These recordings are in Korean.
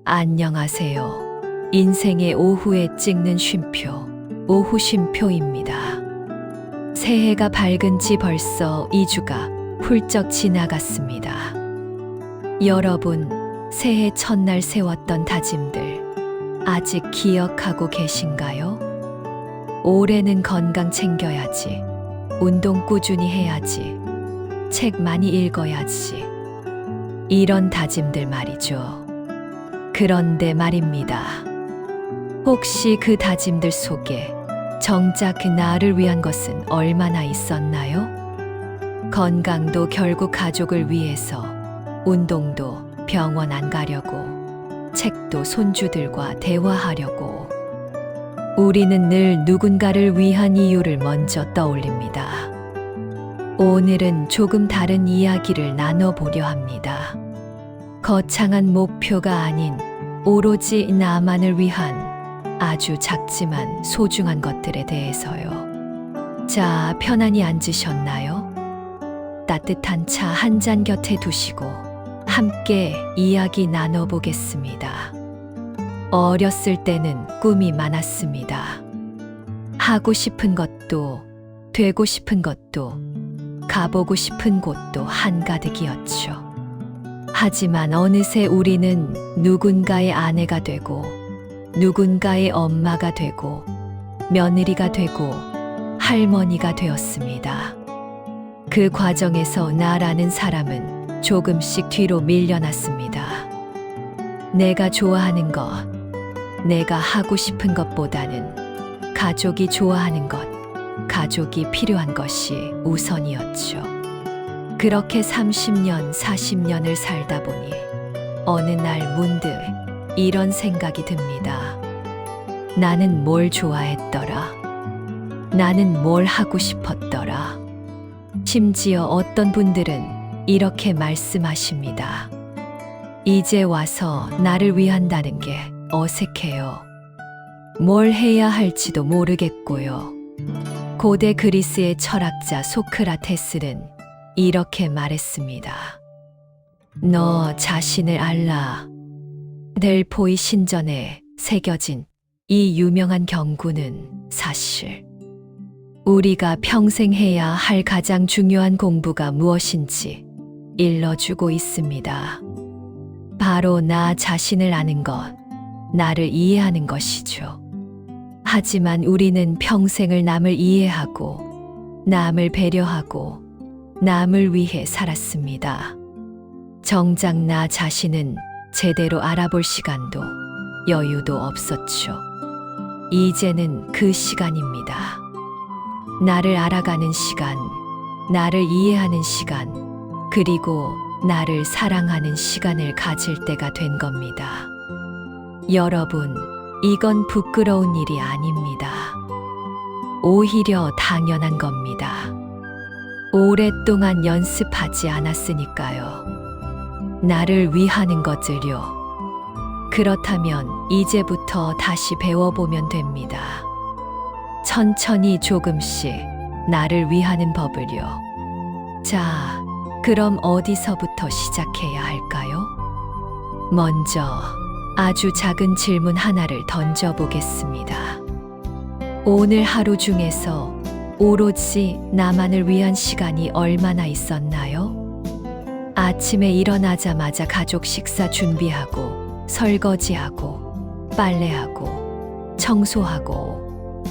안녕하세요. 인생의 오후에 찍는 쉼표, 오후 쉼표입니다. 새해가 밝은 지 벌써 2주가 훌쩍 지나갔습니다. 여러분, 새해 첫날 세웠던 다짐들 아직 기억하고 계신가요? 올해는 건강 챙겨야지, 운동 꾸준히 해야지, 책 많이 읽어야지. 이런 다짐들 말이죠. 그런데 말입니다. 혹시 그 다짐들 속에 정작 나를 위한 것은 얼마나 있었나요? 건강도 결국 가족을 위해서, 운동도 병원 안 가려고, 책도 손주들과 대화하려고. 우리는 늘 누군가를 위한 이유를 먼저 떠올립니다. 오늘은 조금 다른 이야기를 나눠보려 합니다. 거창한 목표가 아닌 오로지 나만을 위한 아주 작지만 소중한 것들에 대해서요. 자, 편안히 앉으셨나요? 따뜻한 차 한 잔 곁에 두시고 함께 이야기 나눠보겠습니다. 어렸을 때는 꿈이 많았습니다. 하고 싶은 것도, 되고 싶은 것도, 가보고 싶은 곳도 한가득이었죠. 하지만 어느새 우리는 누군가의 아내가 되고, 누군가의 엄마가 되고, 며느리가 되고, 할머니가 되었습니다. 그 과정에서 나라는 사람은 조금씩 뒤로 밀려났습니다. 내가 좋아하는 것, 내가 하고 싶은 것보다는 가족이 좋아하는 것, 가족이 필요한 것이 우선이었죠. 그렇게 30년, 40년을 살다 보니 어느 날 문득 이런 생각이 듭니다. 나는 뭘 좋아했더라? 나는 뭘 하고 싶었더라? 심지어 어떤 분들은 이렇게 말씀하십니다. 이제 와서 나를 위한다는 게 어색해요. 뭘 해야 할지도 모르겠고요. 고대 그리스의 철학자 소크라테스는 이렇게 말했습니다. 너 자신을 알라. 델포이 신전에 새겨진 이 유명한 경구는 사실 우리가 평생 해야 할 가장 중요한 공부가 무엇인지 일러주고 있습니다. 바로 나 자신을 아는 것, 나를 이해하는 것이죠. 하지만 우리는 평생을 남을 이해하고, 남을 배려하고, 남을 위해 살았습니다. 정작 나 자신은 제대로 알아볼 시간도 여유도 없었죠. 이제는 그 시간입니다. 나를 알아가는 시간, 나를 이해하는 시간, 그리고 나를 사랑하는 시간을 가질 때가 된 겁니다. 여러분, 이건 부끄러운 일이 아닙니다. 오히려 당연한 겁니다. 오랫동안 연습하지 않았으니까요. 나를 위하는 것을요. 그렇다면 이제부터 다시 배워보면 됩니다. 천천히 조금씩 나를 위하는 법을요. 자, 그럼 어디서부터 시작해야 할까요? 먼저 아주 작은 질문 하나를 던져보겠습니다. 오늘 하루 중에서 오로지 나만을 위한 시간이 얼마나 있었나요? 아침에 일어나자마자 가족 식사 준비하고, 설거지하고, 빨래하고, 청소하고,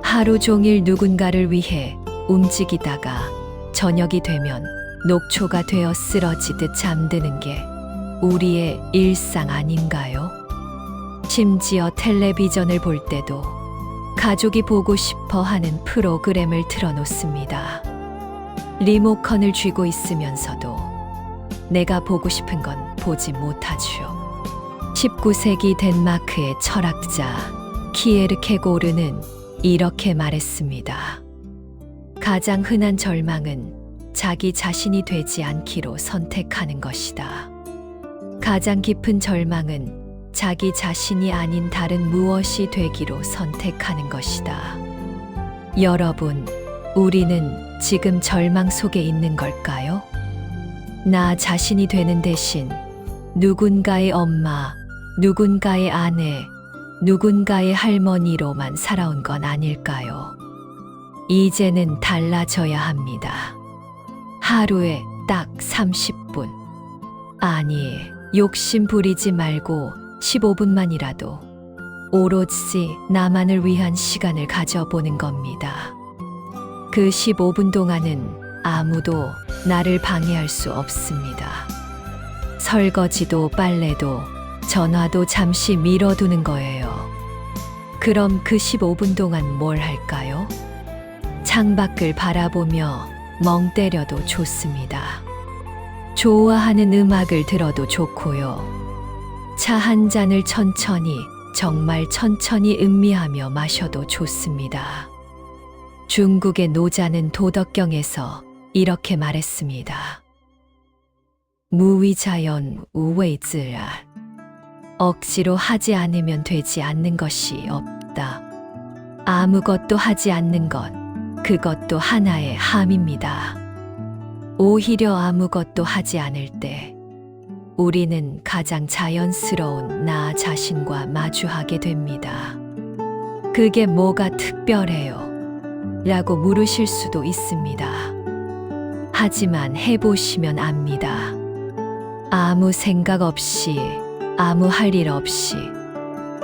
하루 종일 누군가를 위해 움직이다가 저녁이 되면 녹초가 되어 쓰러지듯 잠드는 게 우리의 일상 아닌가요? 심지어 텔레비전을 볼 때도 가족이 보고 싶어 하는 프로그램을 틀어놓습니다. 리모컨을 쥐고 있으면서도 내가 보고 싶은 건 보지 못하죠. 19세기 덴마크의 철학자 키에르케고르는 이렇게 말했습니다. 가장 흔한 절망은 자기 자신이 되지 않기로 선택하는 것이다. 가장 깊은 절망은 자기 자신이 아닌 다른 무엇이 되기로 선택하는 것이다. 여러분, 우리는 지금 절망 속에 있는 걸까요? 나 자신이 되는 대신 누군가의 엄마, 누군가의 아내, 누군가의 할머니로만 살아온 건 아닐까요? 이제는 달라져야 합니다. 하루에 딱 30분. 아니, 욕심 부리지 말고 15분만이라도 오로지 나만을 위한 시간을 가져보는 겁니다. 그 15분 동안은 아무도 나를 방해할 수 없습니다. 설거지도 빨래도 전화도 잠시 미뤄두는 거예요. 그럼 그 15분 동안 뭘 할까요? 창밖을 바라보며 멍 때려도 좋습니다. 좋아하는 음악을 들어도 좋고요. 차 한 잔을 천천히, 정말 천천히 음미하며 마셔도 좋습니다. 중국의 노자는 도덕경에서 이렇게 말했습니다. 무위자연 우웨이즈랄. 억지로 하지 않으면 되지 않는 것이 없다. 아무것도 하지 않는 것, 그것도 하나의 함입니다. 오히려 아무것도 하지 않을 때 우리는 가장 자연스러운 나 자신과 마주하게 됩니다. 그게 뭐가 특별해요? 라고 물으실 수도 있습니다. 하지만 해보시면 압니다. 아무 생각 없이, 아무 할 일 없이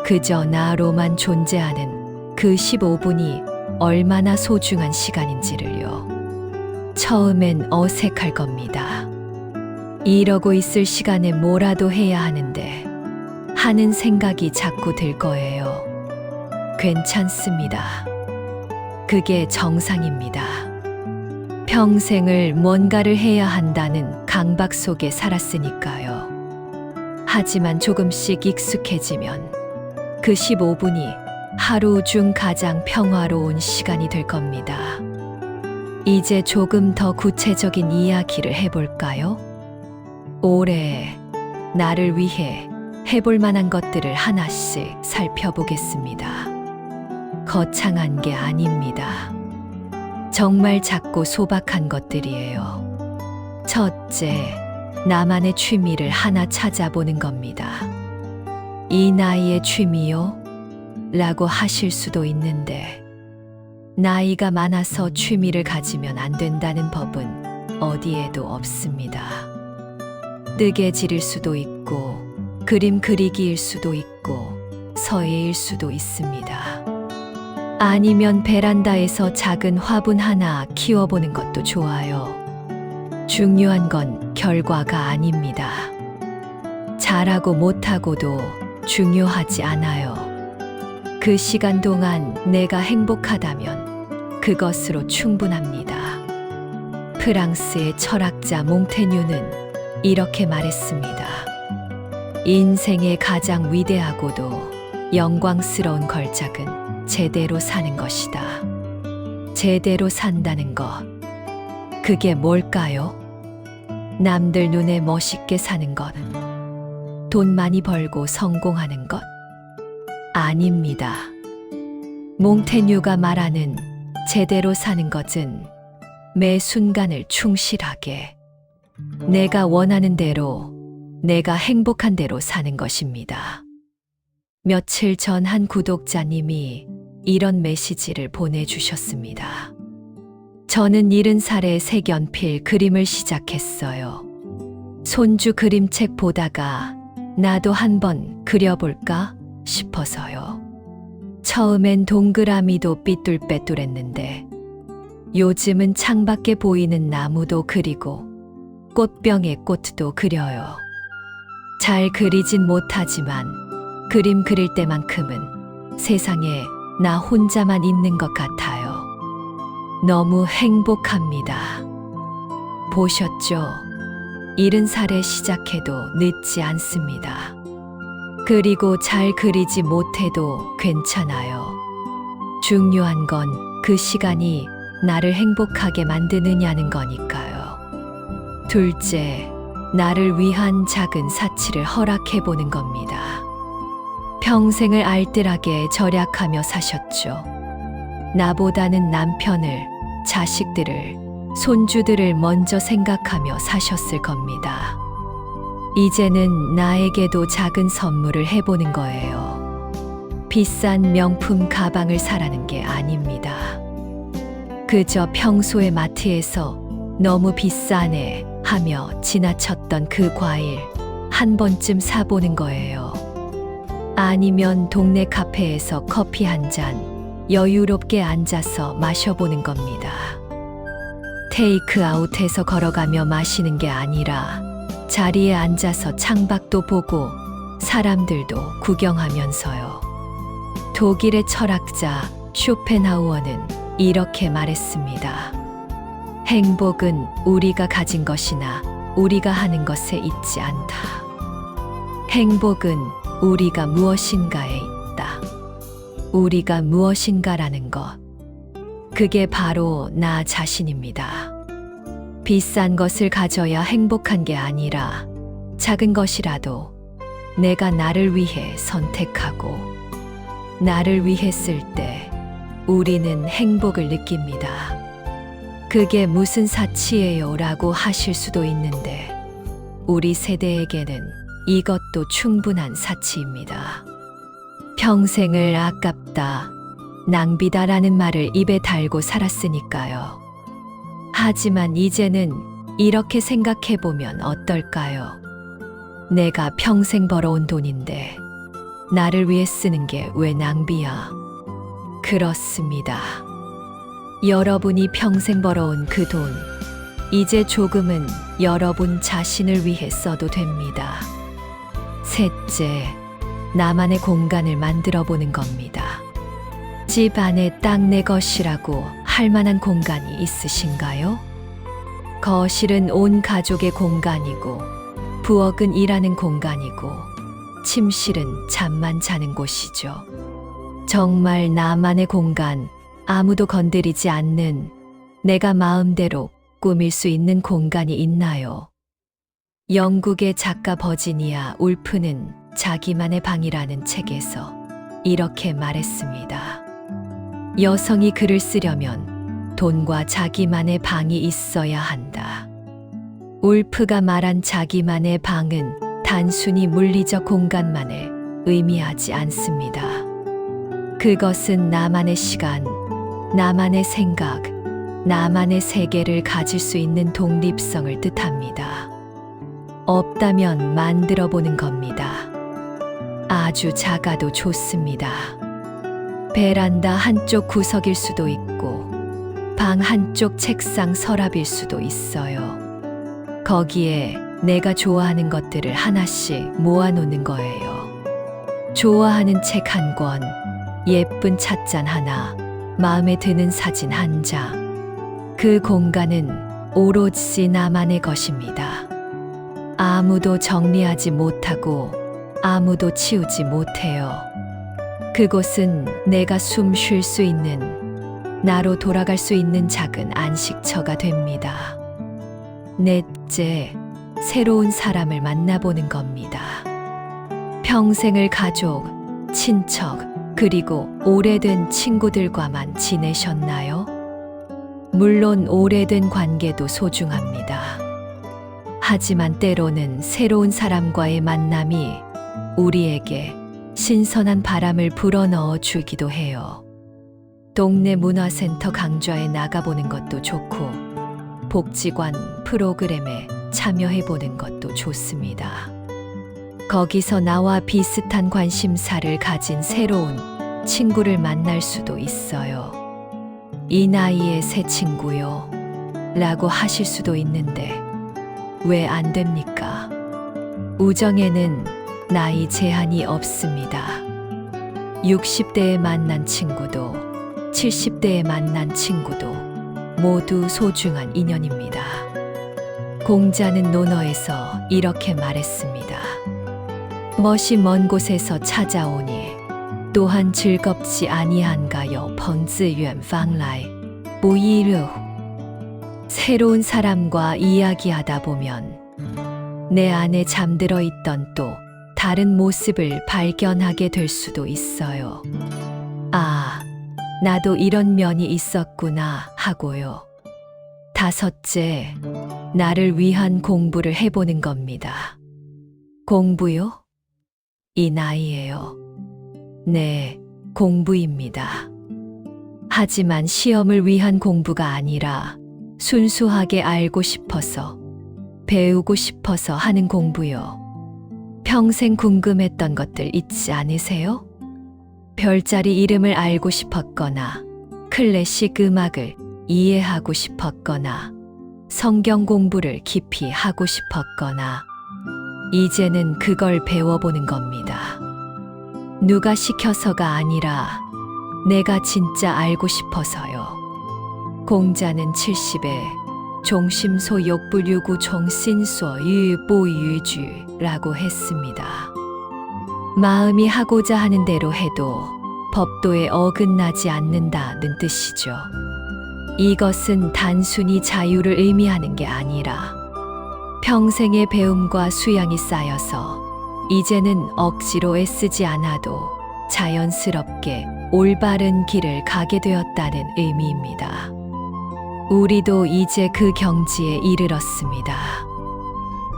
그저 나로만 존재하는 그 15분이 얼마나 소중한 시간인지를요. 처음엔 어색할 겁니다. 이러고 있을 시간에 뭐라도 해야 하는데 하는 생각이 자꾸 들 거예요. 괜찮습니다. 그게 정상입니다. 평생을 뭔가를 해야 한다는 강박 속에 살았으니까요. 하지만 조금씩 익숙해지면 그 15분이 하루 중 가장 평화로운 시간이 될 겁니다. 이제 조금 더 구체적인 이야기를 해볼까요? 올해 나를 위해 해볼 만한 것들을 하나씩 살펴보겠습니다. 거창한 게 아닙니다. 정말 작고 소박한 것들이에요. 첫째, 나만의 취미를 하나 찾아보는 겁니다. 이 나이에 취미요? 라고 하실 수도 있는데, 나이가 많아서 취미를 가지면 안 된다는 법은 어디에도 없습니다. 뜨개질일 수도 있고, 그림 그리기일 수도 있고, 서예일 수도 있습니다. 아니면 베란다에서 작은 화분 하나 키워보는 것도 좋아요. 중요한 건 결과가 아닙니다. 잘하고 못하고도 중요하지 않아요. 그 시간 동안 내가 행복하다면 그것으로 충분합니다. 프랑스의 철학자 몽테뉴는 이렇게 말했습니다. 인생의 가장 위대하고도 영광스러운 걸작은 제대로 사는 것이다. 제대로 산다는 것. 그게 뭘까요? 남들 눈에 멋있게 사는 것. 돈 많이 벌고 성공하는 것. 아닙니다. 몽테뉴가 말하는 제대로 사는 것은 매 순간을 충실하게 내가 원하는 대로, 내가 행복한 대로 사는 것입니다. 며칠 전 한 구독자님이 이런 메시지를 보내주셨습니다. 저는 70살에 색연필 그림을 시작했어요. 손주 그림책 보다가 나도 한번 그려볼까 싶어서요. 처음엔 동그라미도 삐뚤빼뚤했는데 요즘은 창밖에 보이는 나무도 그리고 꽃병에 꽃도 그려요. 잘 그리진 못하지만 그림 그릴 때만큼은 세상에 나 혼자만 있는 것 같아요. 너무 행복합니다. 보셨죠? 70살에 시작해도 늦지 않습니다. 그리고 잘 그리지 못해도 괜찮아요. 중요한 건 그 시간이 나를 행복하게 만드느냐는 거니까요. 둘째, 나를 위한 작은 사치를 허락해보는 겁니다. 평생을 알뜰하게 절약하며 사셨죠. 나보다는 남편을, 자식들을, 손주들을 먼저 생각하며 사셨을 겁니다. 이제는 나에게도 작은 선물을 해보는 거예요. 비싼 명품 가방을 사라는 게 아닙니다. 그저 평소에 마트에서 너무 비싸네 하며 지나쳤던 그 과일 한 번쯤 사보는 거예요. 아니면 동네 카페에서 커피 한 잔 여유롭게 앉아서 마셔보는 겁니다. 테이크아웃해서 걸어가며 마시는 게 아니라 자리에 앉아서 창밖도 보고 사람들도 구경하면서요. 독일의 철학자 쇼펜하우어는 이렇게 말했습니다. 행복은 우리가 가진 것이나 우리가 하는 것에 있지 않다. 행복은 우리가 무엇인가에 있다. 우리가 무엇인가라는 것. 그게 바로 나 자신입니다. 비싼 것을 가져야 행복한 게 아니라 작은 것이라도 내가 나를 위해 선택하고 나를 위해 쓸 때 우리는 행복을 느낍니다. 그게 무슨 사치예요? 라고 하실 수도 있는데 우리 세대에게는 이것도 충분한 사치입니다. 평생을 아깝다, 낭비다라는 말을 입에 달고 살았으니까요. 하지만 이제는 이렇게 생각해보면 어떨까요? 내가 평생 벌어온 돈인데 나를 위해 쓰는 게 왜 낭비야? 그렇습니다. 여러분이 평생 벌어온 그 돈, 이제 조금은 여러분 자신을 위해 써도 됩니다. 셋째, 나만의 공간을 만들어 보는 겁니다. 집 안에 딱 내 것이라고 할 만한 공간이 있으신가요? 거실은 온 가족의 공간이고, 부엌은 일하는 공간이고, 침실은 잠만 자는 곳이죠. 정말 나만의 공간, 아무도 건드리지 않는 내가 마음대로 꾸밀 수 있는 공간이 있나요? 영국의 작가 버지니아 울프는 자기만의 방이라는 책에서 이렇게 말했습니다. 여성이 글을 쓰려면 돈과 자기만의 방이 있어야 한다. 울프가 말한 자기만의 방은 단순히 물리적 공간만을 의미하지 않습니다. 그것은 나만의 시간, 나만의 생각, 나만의 세계를 가질 수 있는 독립성을 뜻합니다. 없다면 만들어 보는 겁니다. 아주 작아도 좋습니다. 베란다 한쪽 구석일 수도 있고, 방 한쪽 책상 서랍일 수도 있어요. 거기에 내가 좋아하는 것들을 하나씩 모아놓는 거예요. 좋아하는 책 한 권, 예쁜 찻잔 하나, 마음에 드는 사진 한 장. 그 공간은 오로지 나만의 것입니다. 아무도 정리하지 못하고 아무도 치우지 못해요. 그곳은 내가 숨 쉴 수 있는, 나로 돌아갈 수 있는 작은 안식처가 됩니다. 넷째, 새로운 사람을 만나보는 겁니다. 평생을 가족, 친척, 그리고 오래된 친구들과만 지내셨나요? 물론 오래된 관계도 소중합니다. 하지만 때로는 새로운 사람과의 만남이 우리에게 신선한 바람을 불어넣어 주기도 해요. 동네 문화센터 강좌에 나가보는 것도 좋고, 복지관 프로그램에 참여해보는 것도 좋습니다. 거기서 나와 비슷한 관심사를 가진 새로운 친구를 만날 수도 있어요. 이 나이에 새 친구요? 라고 하실 수도 있는데 왜 안 됩니까? 우정에는 나이 제한이 없습니다. 60대에 만난 친구도 70대에 만난 친구도 모두 소중한 인연입니다. 공자는 논어에서 이렇게 말했습니다. 멋이 먼 곳에서 찾아오니 또한 즐겁지 아니한가요? 朋自远方来不亦乐乎. 새로운 사람과 이야기하다 보면 내 안에 잠들어 있던 또 다른 모습을 발견하게 될 수도 있어요. 아, 나도 이런 면이 있었구나 하고요. 다섯째, 나를 위한 공부를 해보는 겁니다. 공부요? 이 나이에요. 네, 공부입니다. 하지만 시험을 위한 공부가 아니라 순수하게 알고 싶어서, 배우고 싶어서 하는 공부요. 평생 궁금했던 것들 있지 않으세요? 별자리 이름을 알고 싶었거나, 클래식 음악을 이해하고 싶었거나, 성경 공부를 깊이 하고 싶었거나, 이제는 그걸 배워보는 겁니다. 누가 시켜서가 아니라 내가 진짜 알고 싶어서요. 공자는 70에 종심소 욕불유구 종신소 유보유주라고 했습니다. 마음이 하고자 하는 대로 해도 법도에 어긋나지 않는다는 뜻이죠. 이것은 단순히 자유를 의미하는 게 아니라 평생의 배움과 수양이 쌓여서 이제는 억지로 애쓰지 않아도 자연스럽게 올바른 길을 가게 되었다는 의미입니다. 우리도 이제 그 경지에 이르렀습니다.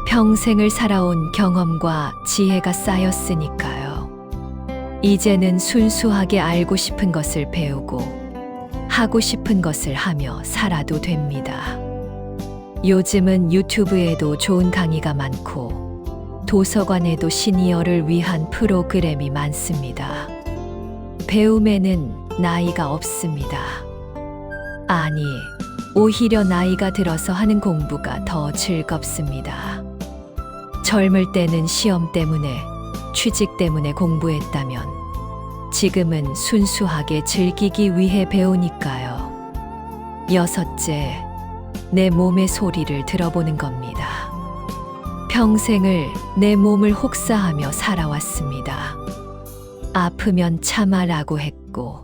평생을 살아온 경험과 지혜가 쌓였으니까요. 이제는 순수하게 알고 싶은 것을 배우고 하고 싶은 것을 하며 살아도 됩니다. 요즘은 유튜브에도 좋은 강의가 많고 도서관에도 시니어를 위한 프로그램이 많습니다. 배움에는 나이가 없습니다. 아니, 오히려 나이가 들어서 하는 공부가 더 즐겁습니다. 젊을 때는 시험 때문에, 취직 때문에 공부했다면 지금은 순수하게 즐기기 위해 배우니까요. 여섯째, 내 몸의 소리를 들어보는 겁니다. 평생을 내 몸을 혹사하며 살아왔습니다. 아프면 참아라고 했고,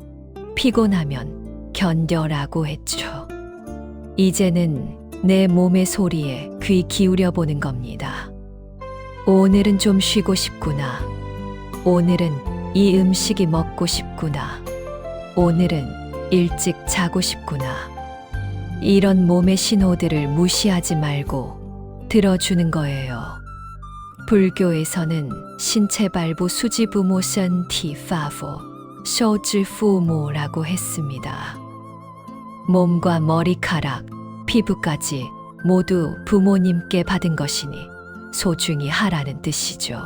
피곤하면 견뎌라고 했죠. 이제는 내 몸의 소리에 귀 기울여 보는 겁니다. 오늘은 좀 쉬고 싶구나. 오늘은 이 음식이 먹고 싶구나. 오늘은 일찍 자고 싶구나. 이런 몸의 신호들을 무시하지 말고 들어주는 거예요. 불교에서는 신체발부 수지부모身体发佛 受之父母라고 했습니다. 몸과 머리카락, 피부까지 모두 부모님께 받은 것이니 소중히 하라는 뜻이죠.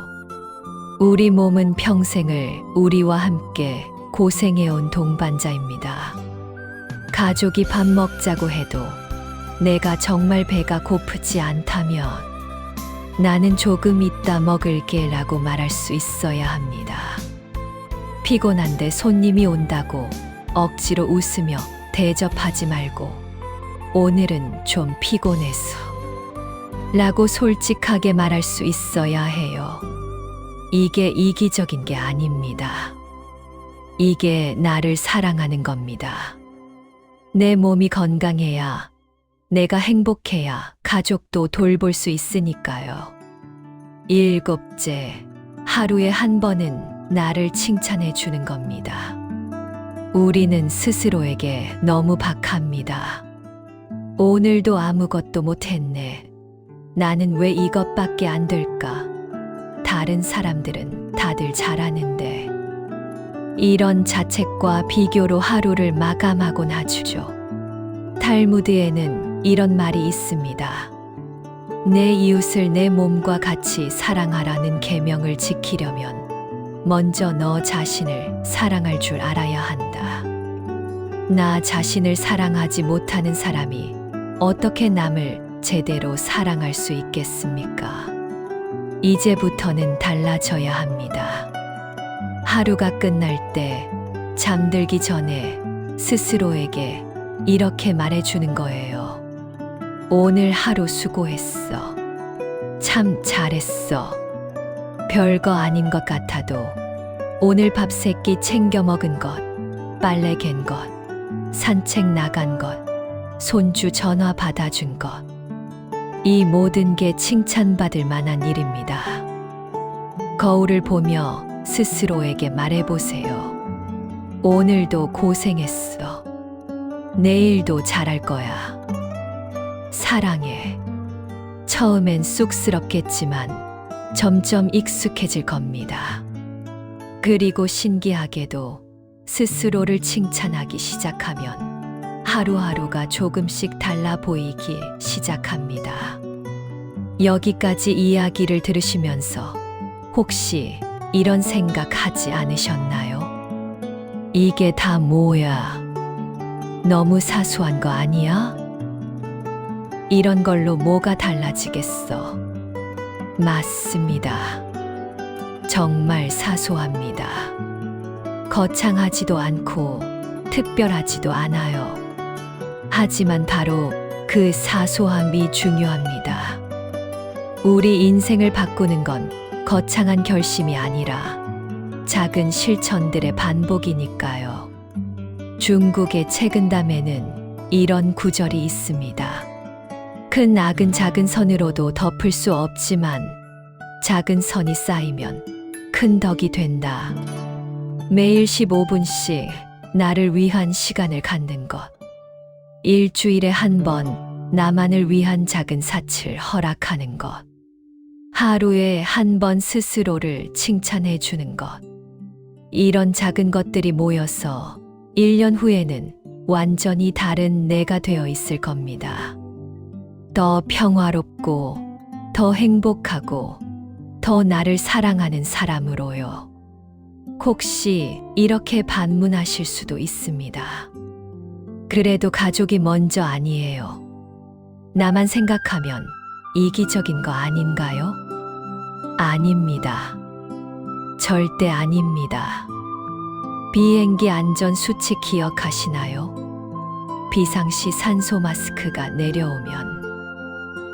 우리 몸은 평생을 우리와 함께 고생해온 동반자입니다. 가족이 밥 먹자고 해도 내가 정말 배가 고프지 않다면 나는 조금 이따 먹을게 라고 말할 수 있어야 합니다. 피곤한데 손님이 온다고 억지로 웃으며 대접하지 말고 오늘은 좀 피곤해서 라고 솔직하게 말할 수 있어야 해요. 이게 이기적인 게 아닙니다. 이게 나를 사랑하는 겁니다. 내 몸이 건강해야, 내가 행복해야 가족도 돌볼 수 있으니까요. 일곱째, 하루에 한 번은 나를 칭찬해 주는 겁니다. 우리는 스스로에게 너무 박합니다. 오늘도 아무것도 못했네. 나는 왜 이것밖에 안 될까? 다른 사람들은 다들 잘하는데. 이런 자책과 비교로 하루를 마감하곤 하죠. 탈무드에는 이런 말이 있습니다. 내 이웃을 내 몸과 같이 사랑하라는 계명을 지키려면 먼저 너 자신을 사랑할 줄 알아야 한다. 나 자신을 사랑하지 못하는 사람이 어떻게 남을 제대로 사랑할 수 있겠습니까? 이제부터는 달라져야 합니다. 하루가 끝날 때 잠들기 전에 스스로에게 이렇게 말해주는 거예요. 오늘 하루 수고했어. 참 잘했어. 별거 아닌 것 같아도 오늘 밥 3끼 챙겨 먹은 것, 빨래 갠 것, 산책 나간 것, 손주 전화 받아준 것. 이 모든 게 칭찬받을 만한 일입니다. 거울을 보며 스스로에게 말해보세요. 오늘도 고생했어. 내일도 잘할 거야. 사랑해. 처음엔 쑥스럽겠지만 점점 익숙해질 겁니다. 그리고 신기하게도 스스로를 칭찬하기 시작하면 하루하루가 조금씩 달라 보이기 시작합니다. 여기까지 이야기를 들으시면서 혹시 이런 생각 하지 않으셨나요? 이게 다 뭐야? 너무 사소한 거 아니야? 이런 걸로 뭐가 달라지겠어? 맞습니다. 정말 사소합니다. 거창하지도 않고 특별하지도 않아요. 하지만 바로 그 사소함이 중요합니다. 우리 인생을 바꾸는 건 거창한 결심이 아니라 작은 실천들의 반복이니까요. 중국의 책은담에는 이런 구절이 있습니다. 큰 악은 작은 선으로도 덮을 수 없지만 작은 선이 쌓이면 큰 덕이 된다. 매일 15분씩 나를 위한 시간을 갖는 것. 일주일에 한 번 나만을 위한 작은 사치를 허락하는 것. 하루에 한 번 스스로를 칭찬해 주는 것. 이런 작은 것들이 모여서 1년 후에는 완전히 다른 내가 되어 있을 겁니다. 더 평화롭고, 더 행복하고, 더 나를 사랑하는 사람으로요. 혹시 이렇게 반문하실 수도 있습니다. 그래도 가족이 먼저 아니에요. 나만 생각하면 이기적인 거 아닌가요? 아닙니다. 절대 아닙니다. 비행기 안전 수칙 기억하시나요? 비상시 산소 마스크가 내려오면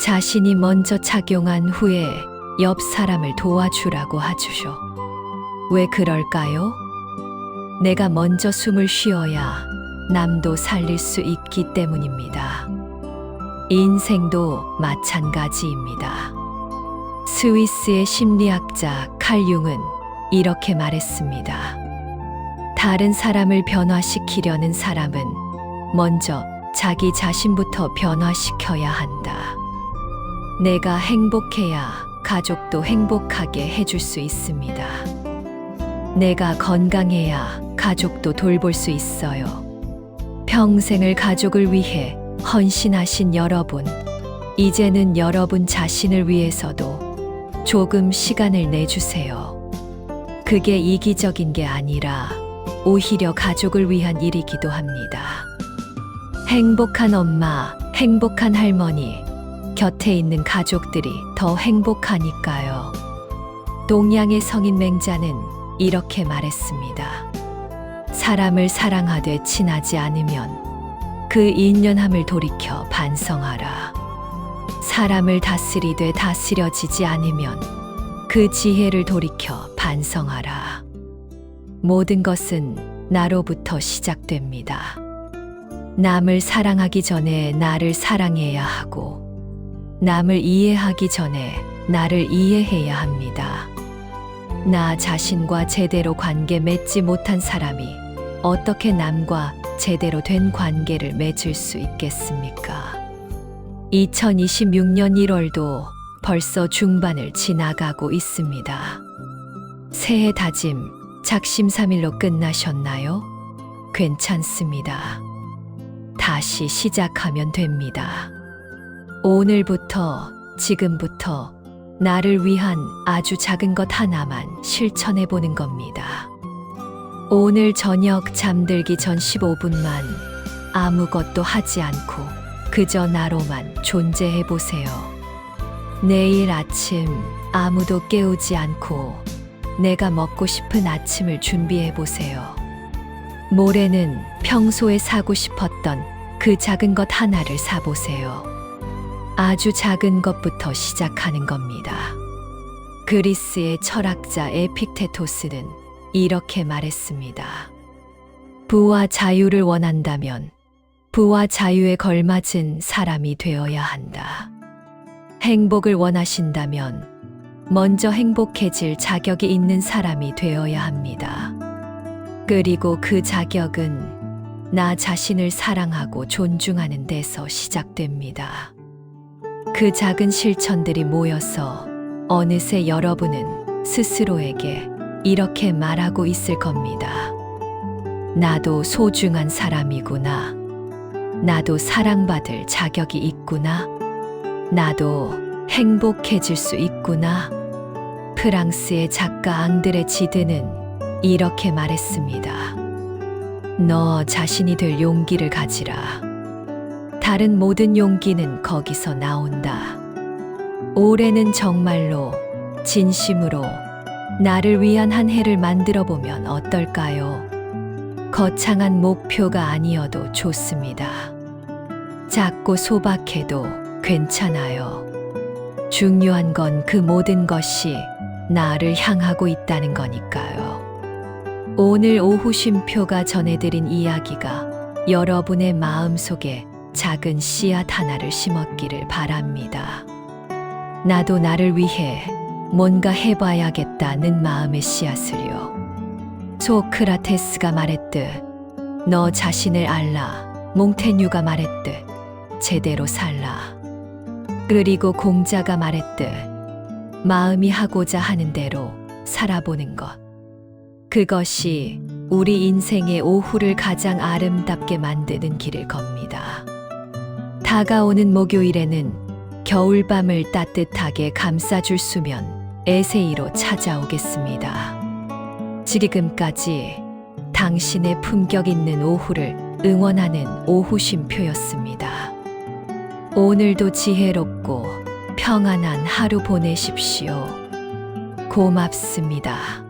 자신이 먼저 착용한 후에 옆 사람을 도와주라고 하죠. 왜 그럴까요? 내가 먼저 숨을 쉬어야 남도 살릴 수 있기 때문입니다. 인생도 마찬가지입니다. 스위스의 심리학자 칼 융은 이렇게 말했습니다. 다른 사람을 변화시키려는 사람은 먼저 자기 자신부터 변화시켜야 한다. 내가 행복해야 가족도 행복하게 해줄 수 있습니다. 내가 건강해야 가족도 돌볼 수 있어요. 평생을 가족을 위해 헌신하신 여러분, 이제는 여러분 자신을 위해서도 조금 시간을 내주세요. 그게 이기적인 게 아니라 오히려 가족을 위한 일이기도 합니다. 행복한 엄마, 행복한 할머니, 곁에 있는 가족들이 더 행복하니까요. 동양의 성인 맹자는 이렇게 말했습니다. 사람을 사랑하되 친하지 않으면 그 인연함을 돌이켜 반성하라. 사람을 다스리되 다스려지지 않으면 그 지혜를 돌이켜 반성하라. 모든 것은 나로부터 시작됩니다. 남을 사랑하기 전에 나를 사랑해야 하고, 남을 이해하기 전에 나를 이해해야 합니다. 나 자신과 제대로 관계 맺지 못한 사람이 어떻게 남과 제대로 된 관계를 맺을 수 있겠습니까? 2026년 1월도 벌써 중반을 지나가고 있습니다. 새해 다짐, 작심삼일로 끝나셨나요? 괜찮습니다. 다시 시작하면 됩니다. 오늘부터, 지금부터 나를 위한 아주 작은 것 하나만 실천해 보는 겁니다. 오늘 저녁 잠들기 전 15분만 아무것도 하지 않고 그저 나로만 존재해 보세요. 내일 아침 아무도 깨우지 않고 내가 먹고 싶은 아침을 준비해 보세요. 모레는 평소에 사고 싶었던 그 작은 것 하나를 사보세요. 아주 작은 것부터 시작하는 겁니다. 그리스의 철학자 에픽테토스는 이렇게 말했습니다. 부와 자유를 원한다면 부와 자유에 걸맞은 사람이 되어야 한다. 행복을 원하신다면 먼저 행복해질 자격이 있는 사람이 되어야 합니다. 그리고 그 자격은 나 자신을 사랑하고 존중하는 데서 시작됩니다. 그 작은 실천들이 모여서 어느새 여러분은 스스로에게 이렇게 말하고 있을 겁니다. 나도 소중한 사람이구나. 나도 사랑받을 자격이 있구나. 나도 행복해질 수 있구나. 프랑스의 작가 앙드레 지드는 이렇게 말했습니다. 너 자신이 될 용기를 가지라. 다른 모든 용기는 거기서 나온다. 올해는 정말로 진심으로 나를 위한 한 해를 만들어 보면 어떨까요? 거창한 목표가 아니어도 좋습니다. 작고 소박해도 괜찮아요. 중요한 건 그 모든 것이 나를 향하고 있다는 거니까요. 오늘 오후 쉼표가 전해드린 이야기가 여러분의 마음속에 작은 씨앗 하나를 심었기를 바랍니다. 나도 나를 위해 뭔가 해봐야겠다는 마음의 씨앗을요. 소크라테스가 말했듯 너 자신을 알라. 몽테뉴가 말했듯 제대로 살라. 그리고 공자가 말했듯 마음이 하고자 하는 대로 살아보는 것. 그것이 우리 인생의 오후를 가장 아름답게 만드는 길을 겁니다. 다가오는 목요일에는 겨울밤을 따뜻하게 감싸줄 수면 에세이로 찾아오겠습니다. 지금까지 당신의 품격 있는 오후를 응원하는 오후 쉼표였습니다. 오늘도 지혜롭고 평안한 하루 보내십시오. 고맙습니다.